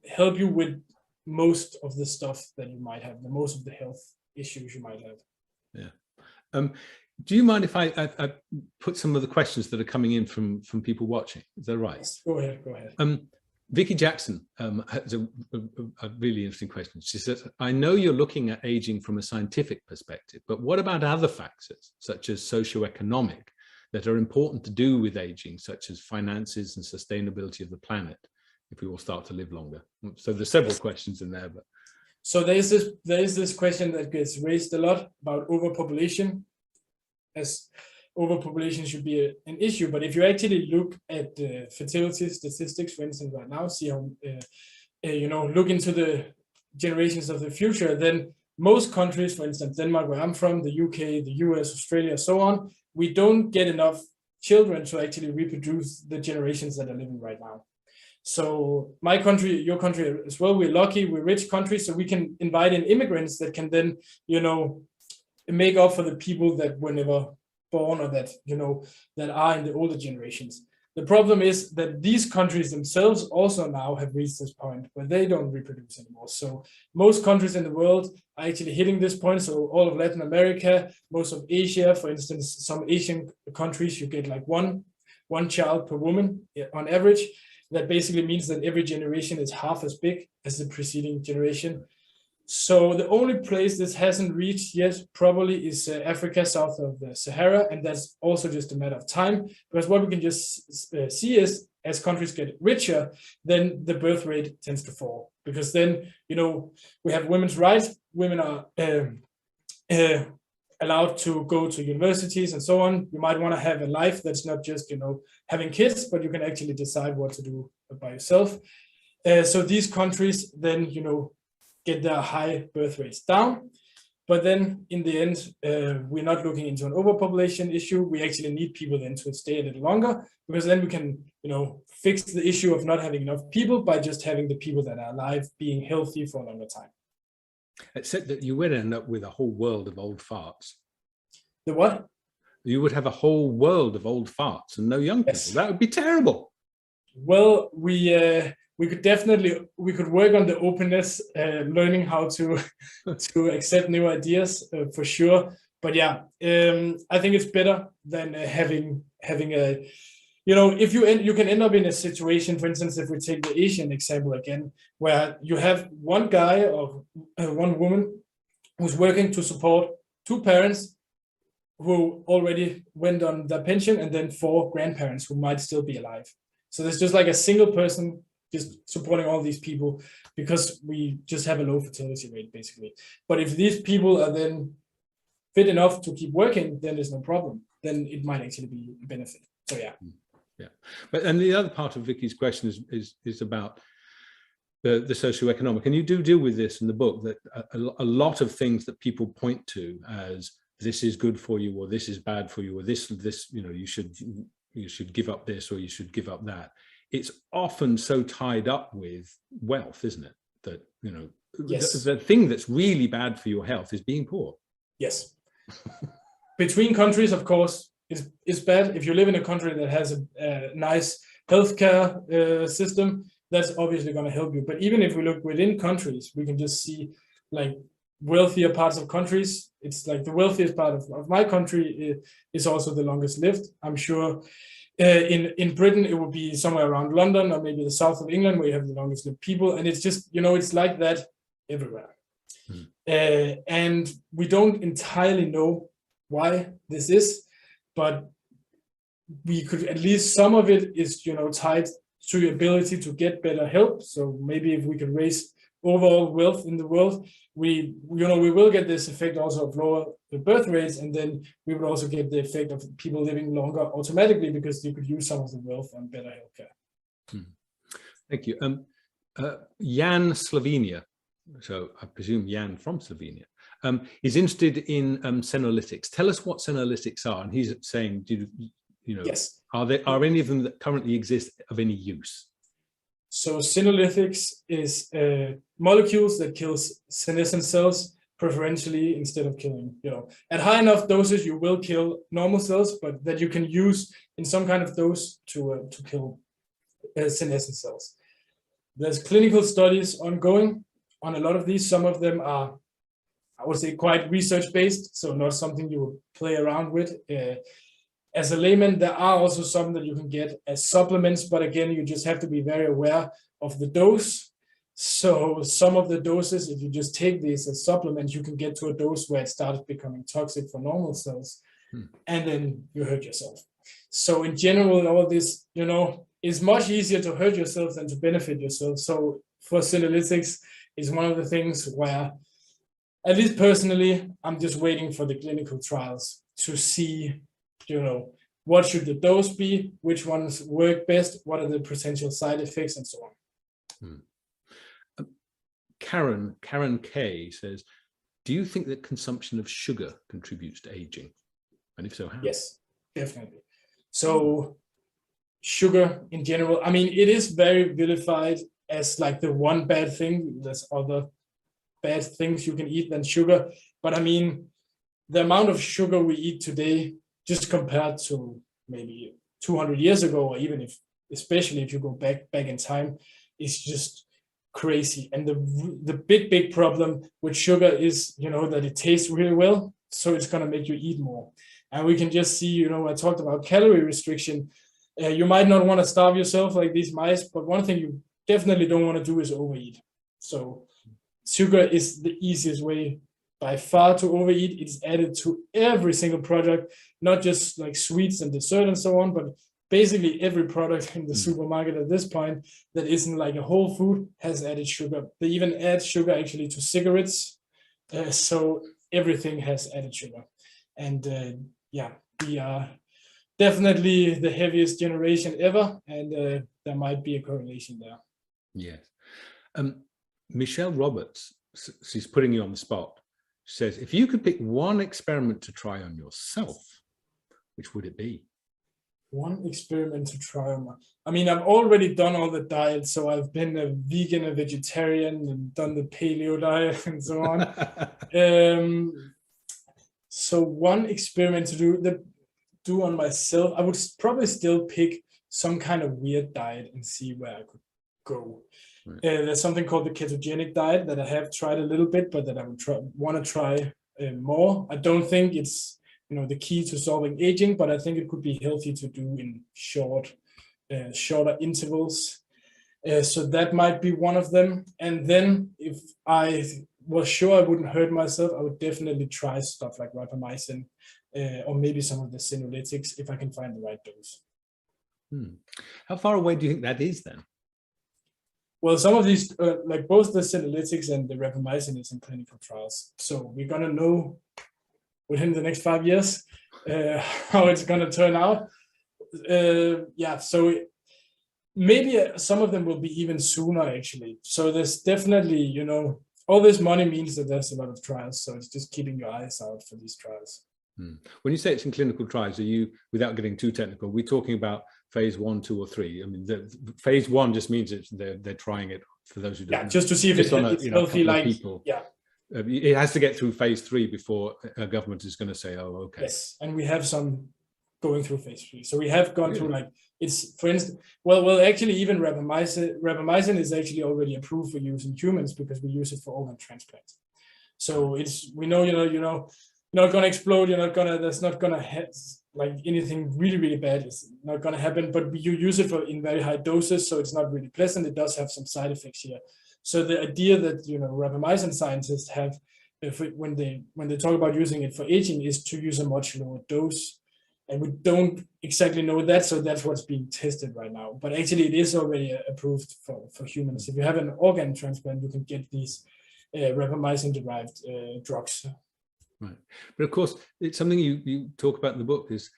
help you with most of the stuff that you might have, most of the health issues you might have. Yeah. Do you mind if I put some of the questions that are coming in from people watching? Is that right? Yes, go ahead. Go ahead. Vicky Jackson has a really interesting question. She says, I know you're looking at aging from a scientific perspective, but what about other factors, such as socioeconomic, that are important to do with aging, such as finances and sustainability of the planet, if we all start to live longer? So there's several questions in there. But so there is this question that gets raised a lot about overpopulation, as overpopulation should be an issue. But if you actually look at the fertility statistics, for instance, right now, see how, look into the generations of the future, then most countries, for instance, Denmark, where I'm from, the UK, the US, Australia, so on, we don't get enough children to actually reproduce the generations that are living right now. So my country, your country as well, we're lucky, we're rich country, so we can invite in immigrants that can then, make up for the people that were never born or that, that are in the older generations. The problem is that these countries themselves also now have reached this point where they don't reproduce anymore. So most countries in the world are actually hitting this point. So all of Latin America, most of Asia, for instance, some Asian countries, you get like one child per woman on average. That basically means that every generation is half as big as the preceding generation. So the only place this hasn't reached yet probably is Africa, south of the Sahara, and that's also just a matter of time, because what we can just see is as countries get richer, then the birth rate tends to fall, because then, we have women's rights, women are allowed to go to universities and so on. You might want to have a life that's not just, having kids, but you can actually decide what to do by yourself. So these countries then, get their high birth rates down. But then in the end, we're not looking into an overpopulation issue. We actually need people then to stay a little longer, because then we can, fix the issue of not having enough people by just having the people that are alive being healthy for a longer time. It said that you would end up with a whole world of old farts. The what? You would have a whole world of old farts and no young people. Yes. That would be terrible. Well, we could work on the openness, learning how to accept new ideas for sure. But yeah, I think it's better than having a, if you can end up in a situation, for instance, if we take the Asian example again, where you have one guy or one woman who's working to support two parents who already went on their pension, and then 4 grandparents who might still be alive. So there's just like a single person just supporting all these people, because we just have a low fertility rate, basically. But if these people are then fit enough to keep working, then there's no problem. Then it might actually be a benefit. So yeah. Yeah. But and the other part of Vicky's question is about the socioeconomic, and you do deal with this in the book, that a lot of things that people point to as this is good for you, or this is bad for you, or this you should give up this, or you should give up that. It's often so tied up with wealth, isn't it? That, yes. the thing that's really bad for your health is being poor. Yes. Between countries, of course, is bad. If you live in a country that has a nice healthcare system, that's obviously going to help you. But even if we look within countries, we can just see like wealthier parts of countries. It's like the wealthiest part of my country is also the longest lived. I'm sure in Britain, it would be somewhere around London, or maybe the south of England, where you have the longest lived people. And it's just, it's like that everywhere. And we don't entirely know why this is, but we could, at least some of it is, tied to your ability to get better health. So maybe if we can raise overall wealth in the world, we will get this effect also of lower the birth rates, and then we would also get the effect of people living longer automatically, because you could use some of the wealth on better healthcare. Thank you. Jan Slovenia, so I presume Jan from Slovenia, is interested in Senolytics. Tell us what Senolytics are, and he's saying, yes, are any of them that currently exist of any use? So Senolytics is molecules that kills senescent cells preferentially instead of killing, at high enough doses you will kill normal cells, but that you can use in some kind of dose to kill senescent cells. There's clinical studies ongoing on a lot of these. Some of them are, I would say, quite research-based, so not something you would play around with. As a layman, there are also some that you can get as supplements, but again, you just have to be very aware of the dose. So some of the doses, if you just take these as supplements, you can get to a dose where it starts becoming toxic for normal cells, and then you hurt yourself. So in general, all this, you know, it's much easier to hurt yourself than to benefit yourself. So for Senolytics, is one of the things where, at least personally, I'm just waiting for the clinical trials to see, you know, what should the dose be, which ones work best, what are the potential side effects, and so on. Karen K says, do you think that consumption of sugar contributes to aging? And if so, how? Yes, definitely. So sugar in general, I mean, it is very vilified as like the one bad thing. There's other bad things you can eat than sugar. But I mean, the amount of sugar we eat today, just compared to maybe 200 years ago, or even especially if you go back in time, is just crazy. And the big problem with sugar is, you know, that it tastes really well. So it's going to make you eat more. And we can just see, you know, I talked about calorie restriction. You might not want to starve yourself like these mice, but one thing you definitely don't want to do is overeat. So sugar is the easiest way by far to overeat. It's added to every single product, not just like sweets and dessert and so on, but basically every product in the supermarket at this point that isn't like a whole food has added sugar. They even add sugar actually to cigarettes. So everything has added sugar. And yeah, we are definitely the heaviest generation ever, and there might be a correlation there. Yes. Michelle Roberts, she's putting you on the spot, says, if you could pick one experiment to try on yourself, which would it be? One experiment to try on. I mean, I've already done all the diets, so I've been a vegan, a vegetarian, and done the paleo diet and so on. So one experiment to do on myself, I would probably still pick some kind of weird diet and see where I could go. Right. There's something called the ketogenic diet that I have tried a little bit, but that I would want to try more. I don't think it's, you know, the key to solving aging, but I think it could be healthy to do in shorter intervals. So that might be one of them. And then if I was sure I wouldn't hurt myself, I would definitely try stuff like rapamycin, or maybe some of the Senolytics if I can find the right dose. How far away do you think that is then? Well, some of these, like both the Senolytics and the rapamycin is in clinical trials. So we're going to know within the next 5 years how it's going to turn out. Yeah, so maybe some of them will be even sooner, actually. So there's definitely, you know, all this money means that there's a lot of trials. So it's just keeping your eyes out for these trials. When you say it's in clinical trials, are you, without getting too technical, are we talking about phase 1, 2, or 3? I mean, the phase 1 just means they're trying it, for those who don't know. Yeah, just to see if it's healthy, like people. Yeah. It has to get through phase 3 before a government is going to say, oh, okay. Yes, and we have some going through phase 3. So we have gone through, like, it's, for instance, well, actually even rapamycin is actually already approved for use in humans because we use it for organ transplant. So it's, we know, you're not going to explode, there's not going to like anything really bad is not going to happen, but you use it in very high doses, so it's not really pleasant. It does have some side effects here. So the idea that, rapamycin scientists have, when they talk about using it for aging, is to use a much lower dose. And we don't exactly know that, so that's what's being tested right now. But actually, it is already approved for humans. If you have an organ transplant, you can get these rapamycin-derived drugs. Right. But of course, it's something you talk about in the book, is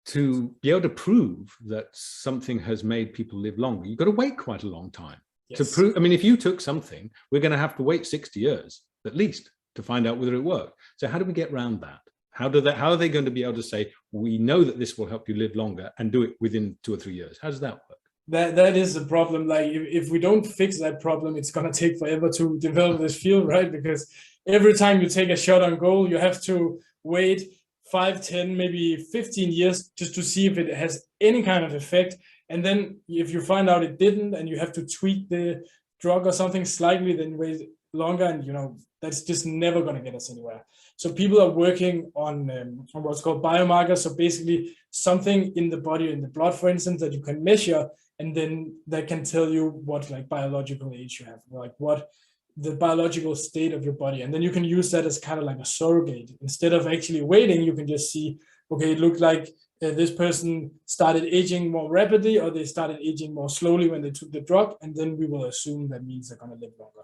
to be able to prove that something has made people live longer, you've got to wait quite a long time. Yes. To prove, I mean, if you took something, we're going to have to wait 60 years at least to find out whether it worked. So how do we get around that? How are they going to be able to say, we know that this will help you live longer, and do it within 2 or 3 years? How does that work? That is the problem. Like, if we don't fix that problem, it's going to take forever to develop this field, right? Because every time you take a shot on goal, you have to wait 5, 10, maybe 15 years just to see if it has any kind of effect. And then if you find out it didn't, and you have to tweak the drug or something slightly, then wait longer, and that's just never going to get us anywhere. So people are working on what's called biomarkers. So basically something in the body, in the blood, for instance, that you can measure, and then that can tell you what like biological age you have, like what the biological state of your body. And then you can use that as kind of like a surrogate. Instead of actually waiting, you can just see, okay, it looked like this person started aging more rapidly, or they started aging more slowly when they took the drug, and then we will assume that means they're going to live longer.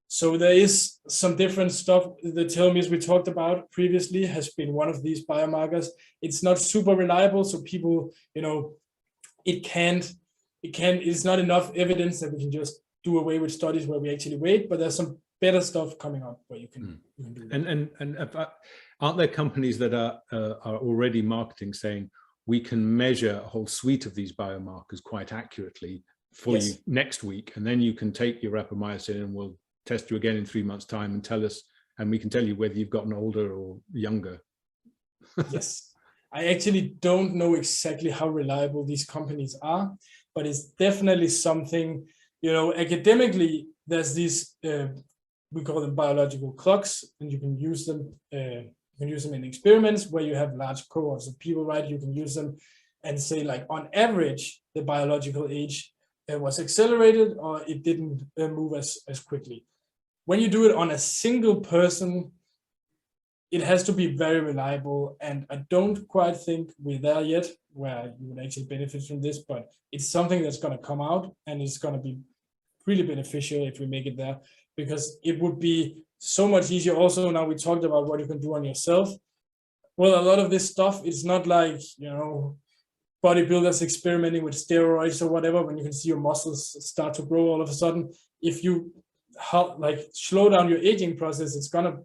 So there is some different stuff. The telomeres we talked about previously has been one of these biomarkers. It's not super reliable, so people, it's not enough evidence that we can just do away with studies where we actually wait, but there's some better stuff coming up where you can do that. And aren't there companies that are already marketing saying we can measure a whole suite of these biomarkers quite accurately for you next week, and then you can take your rapamycin and we'll test you again in 3 months' time and tell us, and we can tell you whether you've gotten older or younger? Yes, I actually don't know exactly how reliable these companies are, but it's definitely something, academically, there's these, we call them biological clocks, and you can use them. You can use them in experiments where you have large cohorts of people, right? You can use them and say, like, on average, the biological age was accelerated, or it didn't move as quickly. When you do it on a single person, it has to be very reliable, and I don't quite think we're there yet where you would actually benefit from this, but it's something that's going to come out, and it's going to be really beneficial if we make it there, because it would be so much easier. Also, now we talked about what you can do on yourself. Well, a lot of this stuff, it's not like, bodybuilders experimenting with steroids or whatever, when you can see your muscles start to grow all of a sudden. If you slow down your aging process, it's gonna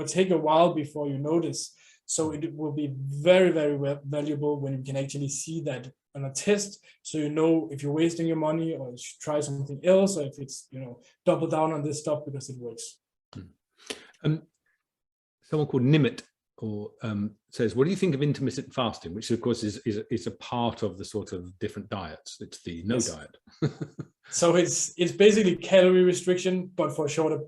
take a while before you notice. So it will be very, very valuable when you can actually see that on a test, so if you're wasting your money, or you should try something else, or if it's double down on this stuff because it works. Someone called Nimit says, what do you think of intermittent fasting, which of course is a part of the sort of different diets? It's the diet. So it's basically calorie restriction, but for a shorter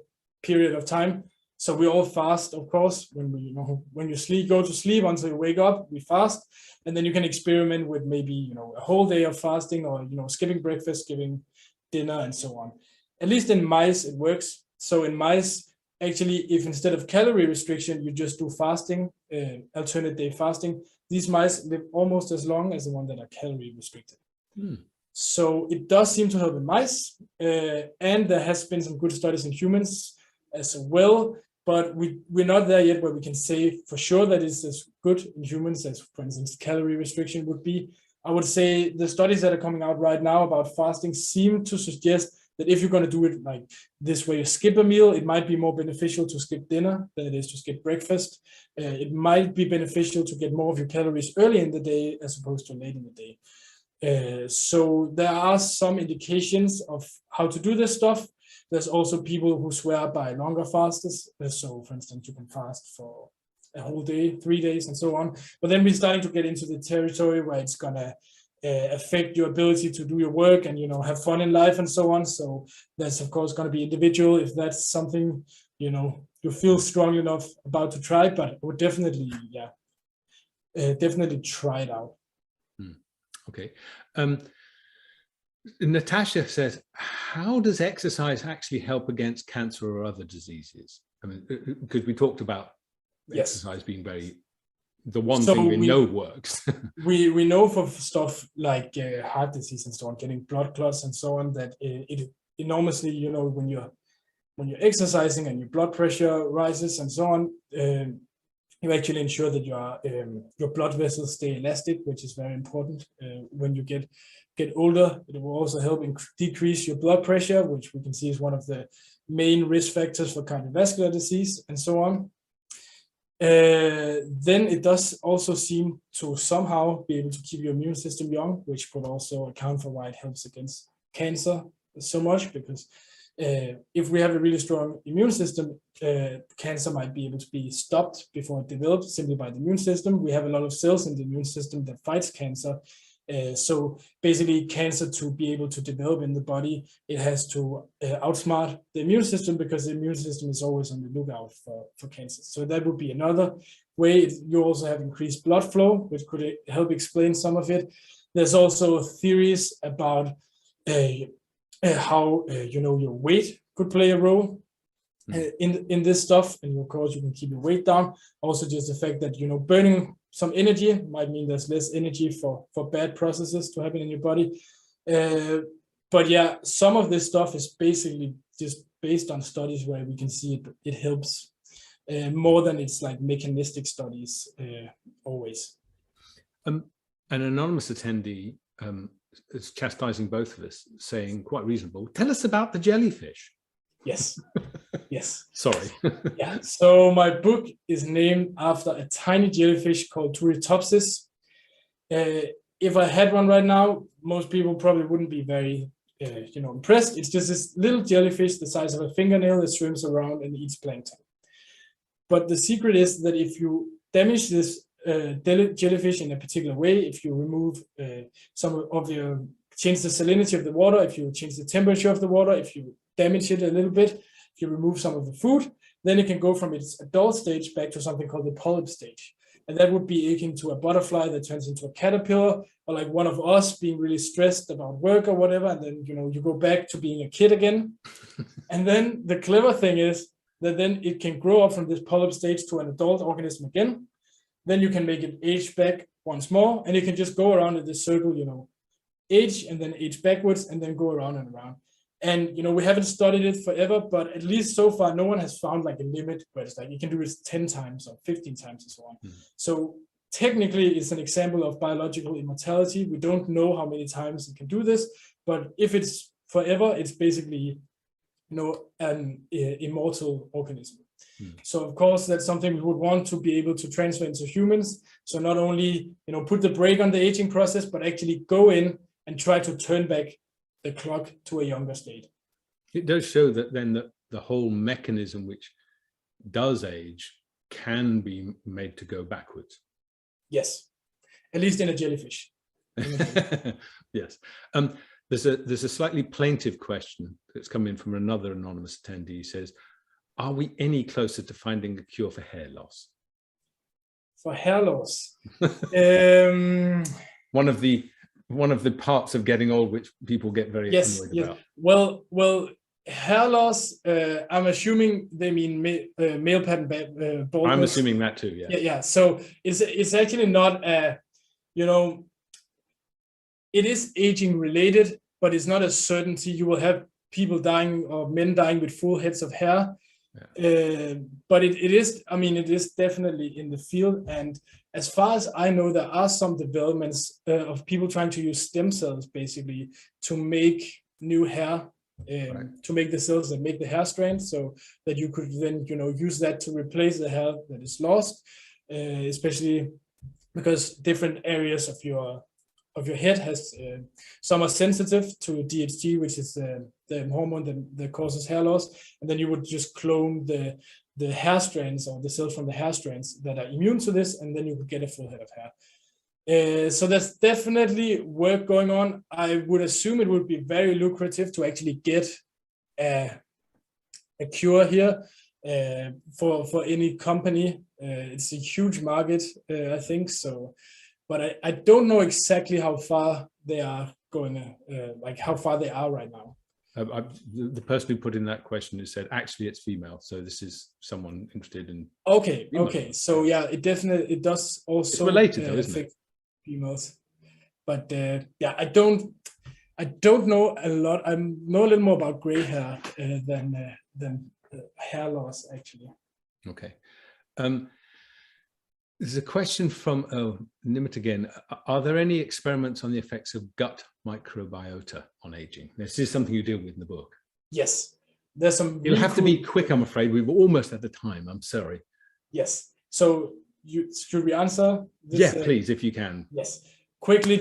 period of time. So we all fast, of course, when you go to sleep until you wake up, we fast, and then you can experiment with maybe a whole day of fasting, or skipping breakfast, skipping dinner, and so on. At least in mice it works. So in mice, actually, if instead of calorie restriction you just do fasting, alternate day fasting, these mice live almost as long as the one that are calorie restricted. So it does seem to help in mice, and there has been some good studies in humans as well, but we're not there yet where we can say for sure that it's as good in humans as, for instance, calorie restriction would be. I would say the studies that are coming out right now about fasting seem to suggest that if you're going to do it like this way, you skip a meal, it might be more beneficial to skip dinner than it is to skip breakfast. It might be beneficial to get more of your calories early in the day as opposed to late in the day. So there are some indications of how to do this stuff. There's also people who swear by longer fasts. So for instance, you can fast for a whole day, 3 days, and so on. But then we're starting to get into the territory where it's going to affect your ability to do your work and have fun in life and so on. So that's of course going to be individual if that's something you feel strong enough about to try, but I would definitely try it out. Okay. Natasha says, how does exercise actually help against cancer or other diseases? I mean, because we talked about exercise being the one thing we know works. we know for stuff like heart disease and so on, getting blood clots and so on, that it enormously, when you're exercising and your blood pressure rises and so on, you actually ensure that your blood vessels stay elastic, which is very important. When you get older, it will also help decrease your blood pressure, which we can see is one of the main risk factors for cardiovascular disease and so on. Then it does also seem to somehow be able to keep your immune system young, which could also account for why it helps against cancer so much, because if we have a really strong immune system, cancer might be able to be stopped before it develops simply by the immune system. We have a lot of cells in the immune system that fights cancer, So basically, cancer, to be able to develop in the body, it has to outsmart the immune system, because the immune system is always on the lookout for cancer. So that would be another way. You also have increased blood flow, which could help explain some of it. There's also theories about how your weight could play a role in this stuff, and of course you can keep your weight down. Also, just the fact that burning some energy might mean there's less energy for bad processes to happen in your body. But yeah, some of this stuff is basically just based on studies where we can see it helps more than it's like mechanistic studies always. An anonymous attendee is chastising both of us, saying, quite reasonable, tell us about the jellyfish. Yes. Yes. Sorry. Yeah. So my book is named after a tiny jellyfish called Turritopsis. If I had one right now, most people probably wouldn't be very, impressed. It's just this little jellyfish the size of a fingernail that swims around and eats plankton. But the secret is that if you damage this jellyfish in a particular way, if you remove change the salinity of the water, if you change the temperature of the water, if you damage it a little bit, if you remove some of the food, then it can go from its adult stage back to something called the polyp stage. And that would be akin to a butterfly that turns into a caterpillar, or like one of us being really stressed about work or whatever. And then, you go back to being a kid again. And then the clever thing is that then it can grow up from this polyp stage to an adult organism again. Then you can make it age back once more, and you can just go around in this circle, age and then age backwards and then go around and around. And, we haven't studied it forever, but at least so far, no one has found like a limit where it's like you can do this 10 times or 15 times and so on. So technically, it's an example of biological immortality. We don't know how many times it can do this, but if it's forever, it's basically, an immortal organism. So of course, that's something we would want to be able to transfer into humans. So not only, put the brake on the aging process, but actually go in and try to turn back the clock to a younger state. It does show that then the whole mechanism which does age can be made to go backwards. Yes, at least in a jellyfish. Yes. There's a slightly plaintive question that's come in from another anonymous attendee. He says, are we any closer to finding a cure for hair loss? For hair loss? One of the parts of getting old which people get very annoyed about. Well, hair loss, I'm assuming they mean male pattern baldness. I'm assuming that too, yeah. Yeah. So it's actually not it is aging related, but it's not a certainty. You will have people dying or men dying with full heads of hair. Yeah. But it is definitely in the field. And as far as I know, there are some developments of people trying to use stem cells basically to make new hair, to make the cells that make the hair strands, so that you could then use that to replace the hair that is lost, especially because different areas of your head has some are sensitive to DHT, which is the hormone that causes hair loss, and then you would just clone the hair strands or the cells from the hair strands that are immune to this, and then you could get a full head of hair. So there's definitely work going on. I would assume it would be very lucrative to actually get a cure here for any company. It's a huge market, I think so. But I don't know exactly how far they are going, like how far they are right now. The person who put in that question has said, actually, it's female. So this is someone interested in. Okay. So yeah, it does also. It's related, though, isn't it? Females, but yeah, I don't know a lot. I know a little more about gray hair than hair loss, actually. Okay. There's a question from Nimit again. Are there any experiments on the effects of gut microbiota on aging? This is something you deal with in the book. Yes, there's some. You'll have to be quick, I'm afraid. We've almost at the time. I'm sorry. Yes. So should we answer this? Yeah, please, if you can. Yes. Quickly,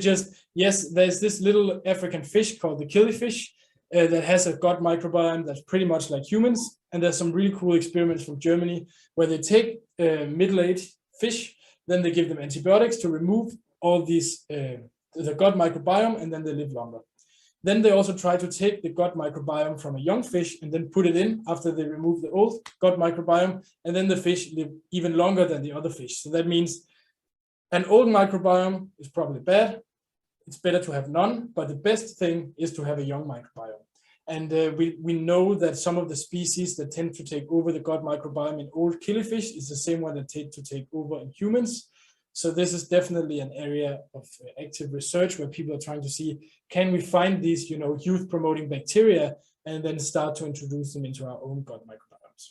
yes, there's this little African fish called the killifish that has a gut microbiome that's pretty much like humans. And there's some really cool experiments from Germany where they take middle-aged fish, then they give them antibiotics to remove all these the gut microbiome, and then they live longer. Then they also try to take the gut microbiome from a young fish and then put it in after they remove the old gut microbiome, and then the fish live even longer than the other fish. So that means an old microbiome is probably bad. It's better to have none, but the best thing is to have a young microbiome. And we know that some of the species that tend to take over the gut microbiome in old killifish is the same one that tend to take over in humans. So this is definitely an area of active research where people are trying to see, can we find these, youth promoting bacteria and then start to introduce them into our own gut microbiomes.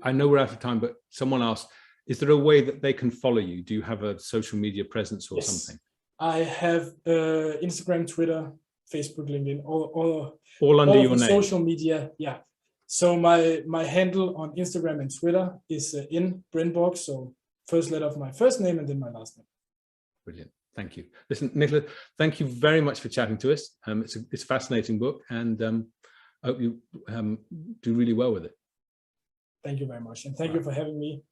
I know we're out of time, but someone asked, is there a way that they can follow you? Do you have a social media presence or something? I have Instagram, Twitter, Facebook, LinkedIn, all under your name. Social media, yeah. So my handle on Instagram and Twitter is in Brendborg. So first letter of my first name and then my last name. Brilliant. Thank you. Listen, Niklas, thank you very much for chatting to us. It's a fascinating book, and I hope you do really well with it. Thank you very much. And thank you for having me.